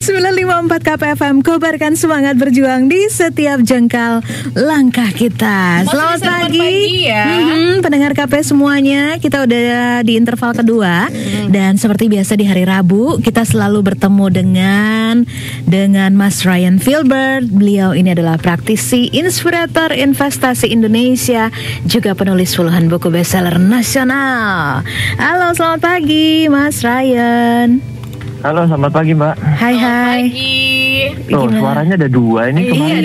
954 KPFM, kobarkan semangat berjuang di setiap jengkal langkah kita. Selamat pagi ya. Pendengar KP semuanya, kita udah di interval kedua. Dan seperti biasa di hari Rabu, kita selalu bertemu dengan Mas Ryan Filbert. Beliau ini adalah praktisi, inspirator investasi Indonesia, juga penulis puluhan buku bestseller nasional. Halo, selamat pagi Mas Ryan. Halo, selamat pagi Mbak. Hai. Pagi. Tuh, suaranya ada dua ini kemarin.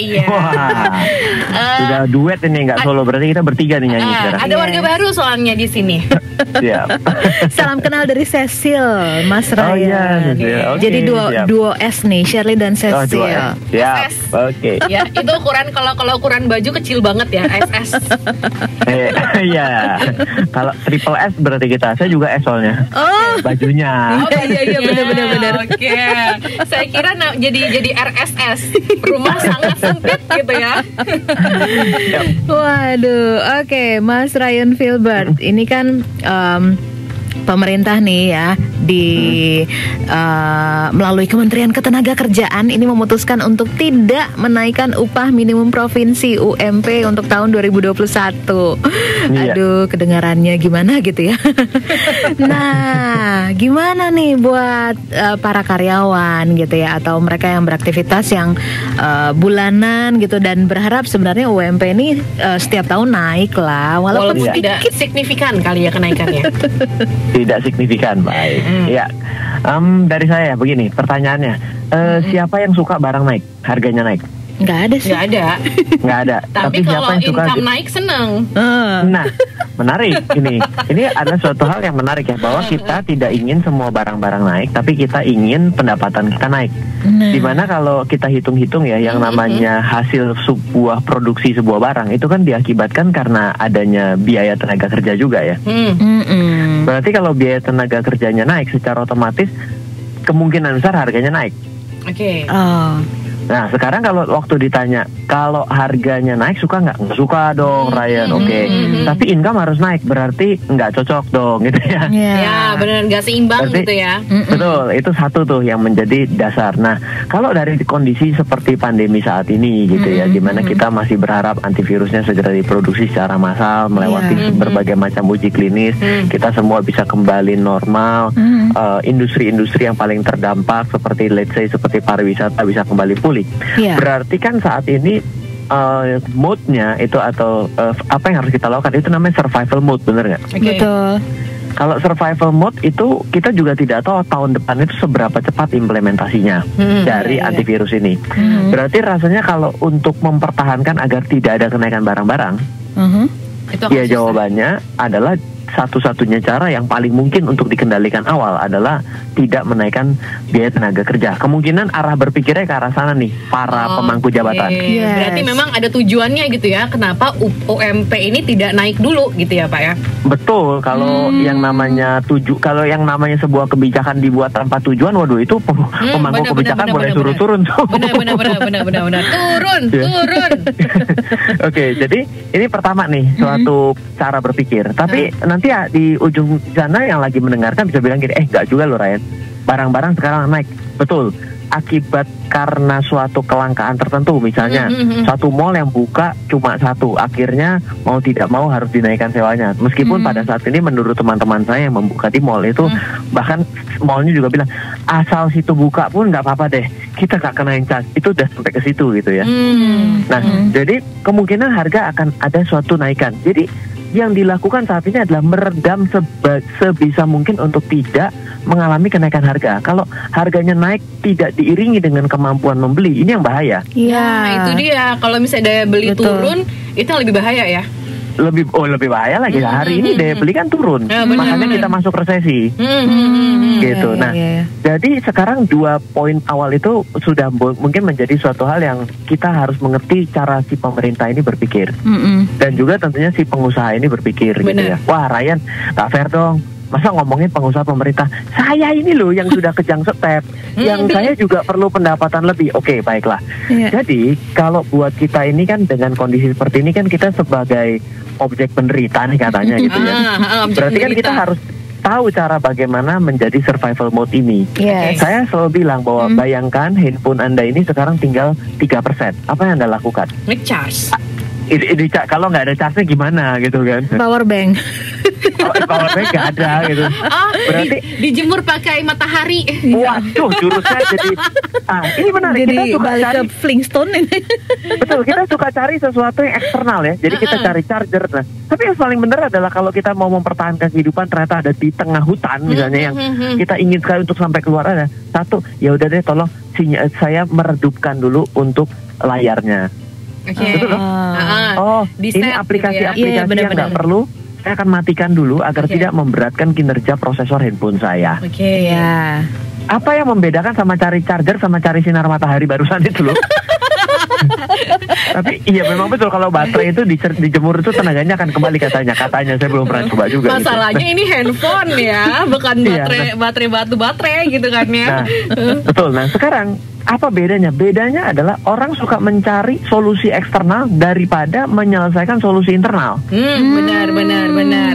Iya. Wah, sudah duet ini, nggak solo. Berarti kita bertiga nih nyanyi sekarang. Ada warga baru soalnya di sini. Siap. Salam kenal dari Cecil, Mas Ryan. Oh iya, Cecil. Okay, jadi duo S nih, Shirley dan Cecil. Oh, duo S. Siap. Oke. Ya, itu ukuran kalau ukuran baju kecil banget ya, SS. Iya. Kalau triple S berarti kita. Saya juga S soalnya. Oh, bajunya. Oh, iya benar. Oke. Saya kira jadi RSS. Rumah sangat sempit gitu ya. Waduh, oke, Mas Ryan Filbert. Ini kan pemerintah nih ya melalui Kementerian Ketenagakerjaan ini memutuskan untuk tidak menaikkan upah minimum provinsi UMP untuk tahun 2021. Iya. Aduh, kedengarannya gimana gitu ya. Nah, gimana nih buat para karyawan gitu ya, atau mereka yang beraktivitas yang bulanan gitu dan berharap sebenarnya UMP ini setiap tahun naik lah, walaupun tidak signifikan kali ya kenaikannya. Tidak signifikan, baik. Ya, dari saya begini pertanyaannya, siapa yang suka barang naik, harganya naik? Nggak ada sih. Nggak ada. Tapi siapa kalau yang suka income naik seneng. Nah, menarik ini adalah suatu hal yang menarik ya, bahwa kita tidak ingin semua barang-barang naik, tapi kita ingin pendapatan kita naik. Dimana kalau kita hitung-hitung ya, yang namanya hasil sebuah produksi sebuah barang itu kan diakibatkan karena adanya biaya tenaga kerja juga ya. Berarti kalau biaya tenaga kerjanya naik, secara otomatis kemungkinan besar harganya naik. Oke. Nah, sekarang kalau waktu ditanya kalau harganya naik suka nggak? Nggak suka dong, Ryan. Oke. Tapi income harus naik, berarti nggak cocok dong gitu ya. Ya, benar, nggak seimbang berarti, gitu ya. Betul, itu satu tuh yang menjadi dasar. Nah, kalau dari kondisi seperti pandemi saat ini gitu ya, dimana kita masih berharap antivirusnya segera diproduksi secara massal, melewati berbagai macam uji klinis, kita semua bisa kembali normal. Industri-industri yang paling terdampak seperti let's say seperti pariwisata bisa kembali pulih. Berarti kan saat ini mode-nya itu atau apa yang harus kita lakukan itu namanya survival mode, bener nggak? Betul. Kalau survival mode itu kita juga tidak tahu tahun depan itu seberapa cepat implementasinya dari antivirus ini. Berarti rasanya kalau untuk mempertahankan agar tidak ada kenaikan barang-barang, ya jawabannya adalah satu-satunya cara yang paling mungkin untuk dikendalikan awal adalah tidak menaikkan biaya tenaga kerja. Kemungkinan arah berpikirnya ke arah sana nih, para pemangku jabatan. Berarti memang ada tujuannya gitu ya, kenapa UMP ini tidak naik dulu gitu ya Pak ya? Betul, kalau yang namanya sebuah kebijakan dibuat tanpa tujuan, waduh itu pemangku kebijakan boleh suruh turun tuh. Benar. Turun. Oke, jadi ini pertama nih suatu cara berpikir. Tapi nanti ya di ujung sana yang lagi mendengarkan bisa bilang gini, nggak juga loh Ryan, barang-barang sekarang naik. Betul, akibat karena suatu kelangkaan tertentu, misalnya satu mall yang buka cuma satu, akhirnya mau tidak mau harus dinaikkan sewanya. Meskipun pada saat ini menurut teman-teman saya yang membuka di mall itu, bahkan mallnya juga bilang asal situ buka pun nggak apa-apa deh, kita nggak kenain charge. Itu udah sampai ke situ gitu ya. Nah, jadi kemungkinan harga akan ada suatu naikan. Jadi yang dilakukan saat ini adalah meredam sebisa mungkin untuk tidak mengalami kenaikan harga. Kalau harganya naik tidak diiringi dengan kemampuan membeli, ini yang bahaya. Nah, itu dia. Kalau misalnya daya beli turun, itu yang lebih bahaya ya. Lebih bahaya lagi. Hari ini daya beli kan turun, makanya kita masuk resesi. Gitu. Nah, jadi sekarang 2 poin awal itu sudah mungkin menjadi suatu hal yang kita harus mengerti cara si pemerintah ini berpikir, dan juga tentunya si pengusaha ini berpikir. Gitu ya. Wah Ryan, gak fair dong. Masa ngomongin pengusaha pemerintah, saya ini loh yang sudah kejang step, yang saya juga perlu pendapatan lebih. Oke, baiklah. Jadi kalau buat kita ini kan dengan kondisi seperti ini kan kita sebagai objek penderita nih katanya gitu ya. Berarti kan kita harus tahu cara bagaimana menjadi survival mode ini. Yes. Saya selalu bilang bahwa bayangkan handphone Anda ini sekarang tinggal 3%. Apa yang Anda lakukan? Ngecharge. Kalau nggak ada charge-nya gimana gitu kan? Power bank. Power bank nggak ada gitu. Berarti dijemur pakai matahari. waduh, jurusnya jadi ini menarik. Jadi Kita suka balik cari, ke Flintstone ini. betul, kita suka cari sesuatu yang eksternal ya. Jadi kita cari charger. Nah, tapi yang paling benar adalah kalau kita mau mempertahankan kehidupan ternyata ada di tengah hutan misalnya yang kita ingin sekali untuk sampai keluar ada. Satu, ya udah deh, tolong saya meredupkan dulu untuk layarnya. Oke. Betul dong? Oh, Di ini set aplikasi-aplikasi gitu ya. Iya, yang benar-benar. nggak perlu. Saya akan matikan dulu agar tidak memberatkan kinerja prosesor handphone saya. Oke. Ya. Apa yang membedakan sama cari charger sama cari sinar matahari barusan itu loh? Tapi iya memang betul kalau baterai itu dijemur itu tenaganya akan kembali katanya saya belum pernah coba juga. Masalahnya ini handphone ya, bukan baterai baterai gitu kan ya. Nah, betul. Nah sekarang apa bedanya? Bedanya adalah orang suka mencari solusi eksternal daripada menyelesaikan solusi internal. Benar.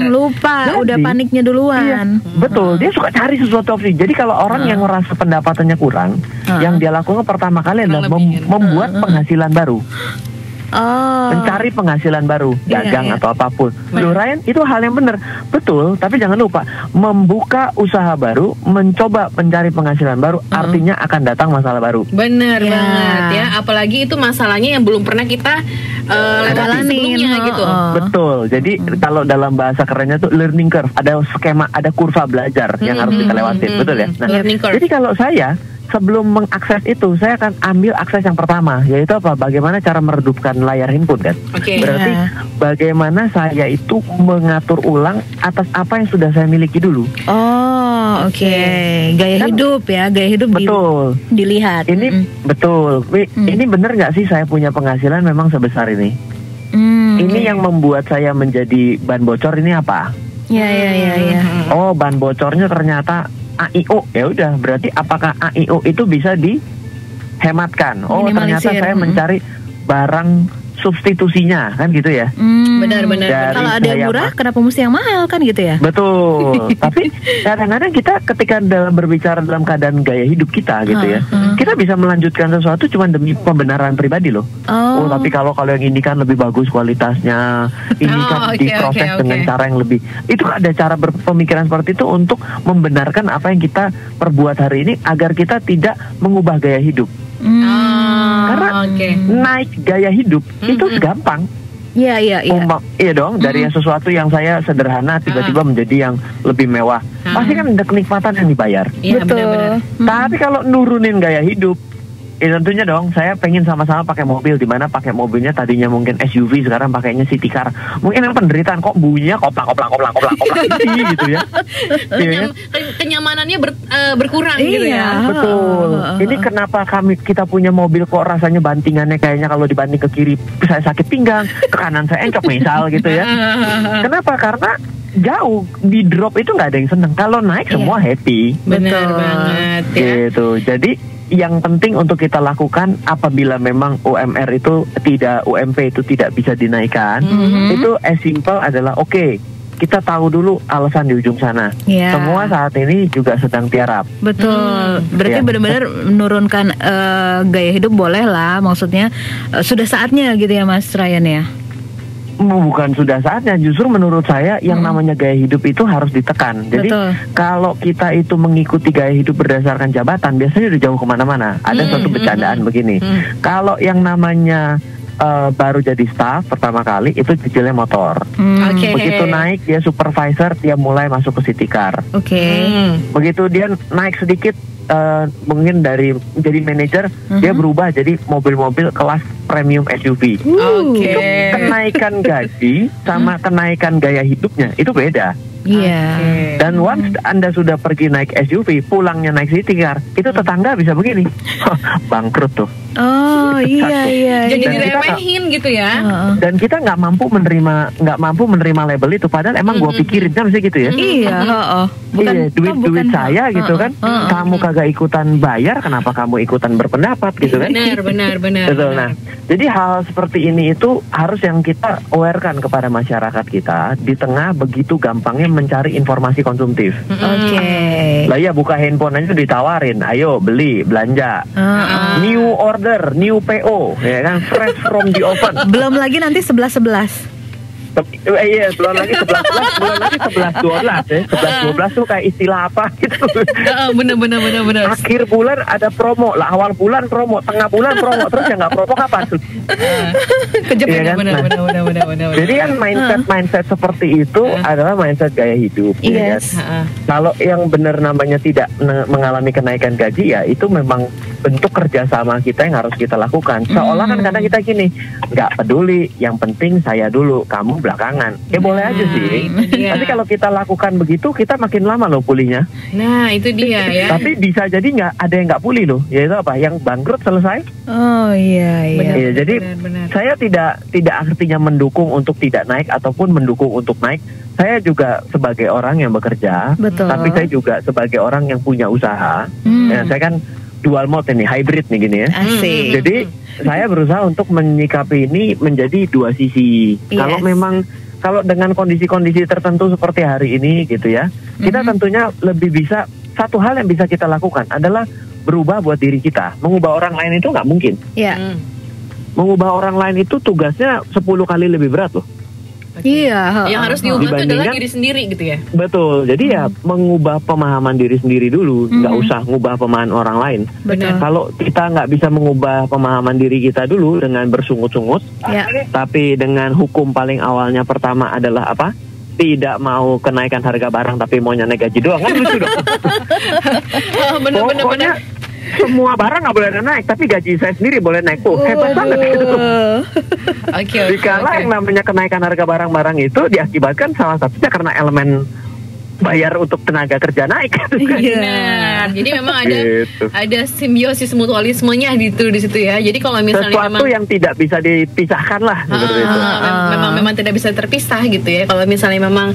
Lupa, Jadi, udah paniknya Iya, duluan. betul. Dia suka cari sesuatu opsi. Jadi kalau orang yang merasa pendapatannya kurang, yang dia lakukan pertama kali adalah membuat penghasilan baru. Oh. Mencari penghasilan baru, dagang atau apapun. Loh Ryan, itu hal yang benar. Betul, tapi jangan lupa membuka usaha baru, mencoba mencari penghasilan baru, artinya akan datang masalah baru. Bener banget ya, apalagi itu masalahnya yang belum pernah kita lewati sebelumnya gitu. Betul. Jadi kalau dalam bahasa kerennya tuh learning curve, ada skema, ada kurva belajar yang harus kita lewatin, betul ya? Nah, learning curve. jadi kalau saya sebelum mengakses itu, saya akan ambil akses yang pertama, yaitu apa? Bagaimana cara meredupkan layar handphone kan? Oke. Berarti bagaimana saya itu mengatur ulang atas apa yang sudah saya miliki dulu. Oh, oke. Gaya Kan- hidup ya, gaya hidup Betul. dilihat. Ini betul. Ini benar nggak sih saya punya penghasilan memang sebesar ini? Ini yang membuat saya menjadi ban bocor ini apa? Ya. Oh, ban bocornya ternyata AIO. Ya udah, berarti apakah AIO itu bisa dihematkan? Oh, ternyata Minimalisir. saya mencari barang substitusinya, kan gitu ya. Benar-benar. Dari Kalau ada yang saya murah, kenapa mesti yang mahal kan gitu ya? Betul. Tapi kadang-kadang kita ketika dalam berbicara dalam keadaan gaya hidup kita gitu ya, kita bisa melanjutkan sesuatu cuma demi pembenaran pribadi loh. Oh. Tapi kalau yang ini kan lebih bagus kualitasnya, ini kan diproses dengan cara yang lebih. Itu ada cara berpemikiran seperti itu untuk membenarkan apa yang kita perbuat hari ini agar kita tidak mengubah gaya hidup. Karena naik gaya hidup itu gampang. Iya. Iya dong, dari yang sesuatu yang saya sederhana tiba-tiba menjadi yang lebih mewah. Pasti kan ada kenikmatan yang dibayar. Iya, Betul. benar-benar. Tapi kalau nurunin gaya hidup, tentunya dong saya pengen sama-sama pakai mobil, dimana pakai mobilnya tadinya mungkin SUV, sekarang pakainya city car. Mungkin yang penderitaan kok bunyinya koplak gitu ya. Kenyamanannya berkurang gitu ya. Betul. Ini kenapa kita punya mobil kok rasanya bantingannya kayaknya kalau dibanding ke kiri saya sakit pinggang, ke kanan saya encok misal gitu ya. Kenapa? Karena jauh di drop itu nggak ada yang seneng. Kalau naik semua happy. Benar banget ya. Gitu. Jadi yang penting untuk kita lakukan apabila memang UMP itu tidak bisa dinaikkan, itu as simple adalah kita tahu dulu alasan di ujung sana. Semua saat ini juga sedang tiarap. Betul. Berarti benar-benar menurunkan gaya hidup boleh lah. Maksudnya sudah saatnya gitu ya Mas Ryan ya. Bukan sudah saatnya, justru menurut saya yang namanya gaya hidup itu harus ditekan. Jadi kalau kita itu mengikuti gaya hidup berdasarkan jabatan, biasanya udah jauh kemana-mana. Ada suatu bercandaan begini, kalau yang namanya baru jadi staff pertama kali itu cicilnya motor. Begitu naik dia supervisor, dia mulai masuk ke city car. Begitu dia naik sedikit, mungkin dari jadi manajer, dia berubah jadi mobil-mobil kelas premium SUV. Itu kenaikan gaji sama kenaikan gaya hidupnya itu beda. Dan once Anda sudah pergi naik SUV, pulangnya naik city car, itu tetangga bisa begini, bangkrut tuh. Oh iya. Jadi Dan kita diremehin gitu ya. Dan kita nggak mampu menerima label itu, padahal emang gue pikirin kan mesti gitu ya. Iya, Iya, duit saya gitu kan. Kamu kagak ikutan bayar, kenapa kamu ikutan berpendapat gitu kan? Benar. Betul. Nah, jadi hal seperti ini itu harus yang kita awarekan kepada masyarakat kita di tengah begitu gampangnya mencari informasi konsumtif. Oke. Lah ya, buka handphone aja ditawarin, ayo beli, belanja. New order, new PO, ya kan, fresh from the oven. Belum lagi nanti 11-11. Iya, belum lagi 11-12 ya. 11-12 tuh kayak istilah apa gitu. Bener. Akhir bulan ada promo, lah awal bulan promo, tengah bulan promo, terus yang nggak promo kapan? Kejep Iya kan? bener. Jadi kan mindset seperti itu adalah mindset gaya hidup. Ya Yes. kan? Kalau yang benar namanya tidak mengalami kenaikan gaji, ya itu memang bentuk kerjasama kita yang harus kita lakukan. Seolah kan kadang kita gini, nggak peduli, yang penting saya dulu, kamu belakangan. Ya boleh aja sih. Tapi kalau kita lakukan begitu, kita makin lama loh pulihnya. Nah itu dia ya. Tapi bisa jadi nggak ada yang nggak pulih loh. Yaitu apa? Yang bangkrut selesai. Oh iya. Iya, jadi saya tidak artinya mendukung untuk tidak naik ataupun mendukung untuk naik. Saya juga sebagai orang yang bekerja, Betul. tapi saya juga sebagai orang yang punya usaha. Ya, saya kan dual mode ini, hybrid nih gini ya. Asik. Jadi saya berusaha untuk menyikapi ini menjadi dua sisi. Yes. Kalau dengan kondisi-kondisi tertentu seperti hari ini gitu ya, kita tentunya lebih bisa, satu hal yang bisa kita lakukan adalah berubah buat diri kita. Mengubah orang lain itu nggak mungkin. Iya. Mengubah orang lain itu tugasnya 10 kali lebih berat loh. Iya. Yang harus diubah itu adalah Dibandingkan- diri sendiri gitu ya. Betul. Jadi ya mengubah pemahaman diri sendiri dulu, nggak usah ngubah pemahaman orang lain. Betul. Kalau kita nggak bisa mengubah pemahaman diri kita dulu dengan bersungut-sungut, Ya. tapi dengan hukum paling awalnya pertama adalah apa? Tidak mau kenaikan harga barang tapi maunya naik gaji doang, kan lucu dong. Bener. Pokoknya semua barang nggak boleh naik, tapi gaji saya sendiri boleh naik. Tuh hebat banget gitu. Oke. Dikala yang namanya kenaikan harga barang-barang itu diakibatkan salah satunya karena elemen bayar untuk tenaga kerja naik. Benar. Jadi memang Gitu. ada simbiosis mutualismenya di situ ya. Jadi kalau misalnya Sesuatu yang tidak bisa dipisahkan lah seperti itu. memang tidak bisa terpisah gitu ya. Kalau misalnya memang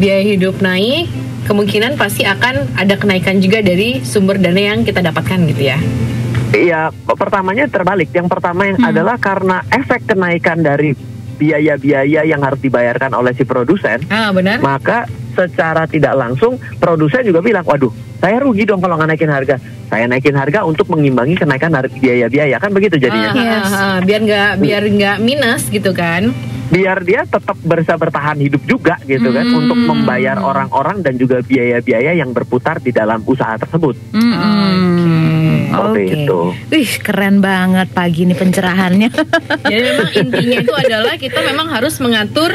biaya hidup naik, kemungkinan pasti akan ada kenaikan juga dari sumber dana yang kita dapatkan gitu ya. Iya, pertamanya terbalik. Yang pertama yang adalah karena efek kenaikan dari biaya-biaya yang harus dibayarkan oleh si produsen, Benar. maka secara tidak langsung produsen juga bilang, waduh, saya rugi dong kalau nggak naikin harga. Saya naikin harga untuk mengimbangi kenaikan biaya-biaya, kan begitu jadinya. Biar nggak minus gitu kan. Biar dia tetap bisa bertahan hidup juga gitu kan, untuk membayar orang-orang dan juga biaya-biaya yang berputar di dalam usaha tersebut. Seperti Oke. itu. Wih, keren banget pagi ini pencerahannya. Jadi memang intinya itu adalah kita memang harus mengatur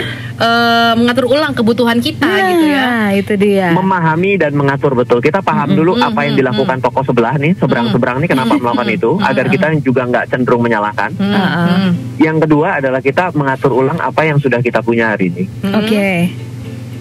ulang kebutuhan kita gitu ya. Nah, itu dia. Memahami dan mengatur betul. Kita paham dulu apa yang dilakukan toko sebelah nih, seberang-seberang nih kenapa melakukan itu, agar kita juga nggak cenderung menyalahkan. Yang kedua adalah kita mengatur ulang apa yang sudah kita punya hari ini. Oke.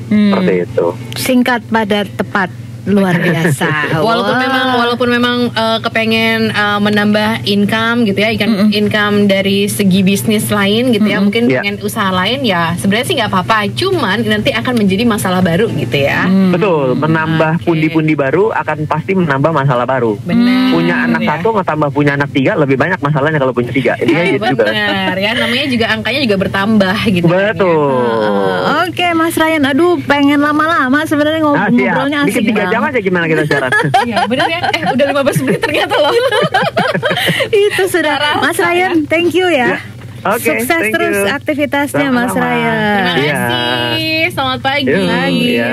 Seperti itu. Singkat, padat, tepat. Luar biasa. Walaupun memang kepengen menambah income gitu ya, income dari segi bisnis lain gitu ya, mungkin Yeah. pengen usaha lain ya sebenarnya sih nggak apa-apa, cuman nanti akan menjadi masalah baru gitu ya. Betul, menambah pundi-pundi baru akan pasti menambah masalah baru. Benar. Punya anak ya. satu ngetambah punya anak 3 lebih banyak masalahnya kalau punya 3. Ini gitu juga. Benar ya, namanya juga angkanya juga bertambah gitu. Betul. Oke, Mas Ryan. Aduh, pengen lama-lama sebenarnya ngobrolnya Bikin asik 3 jam banget. aja gimana kita siaran. Iya benar ya. Udah 15 menit ternyata loh. Itu sudah. Mas Ryan, thank you ya. Oke, Sukses thank terus you. aktivitasnya, Mas Sama-sama. Ryan. Terima Iya. kasih. Selamat pagi. Yuk, Pagi. iya.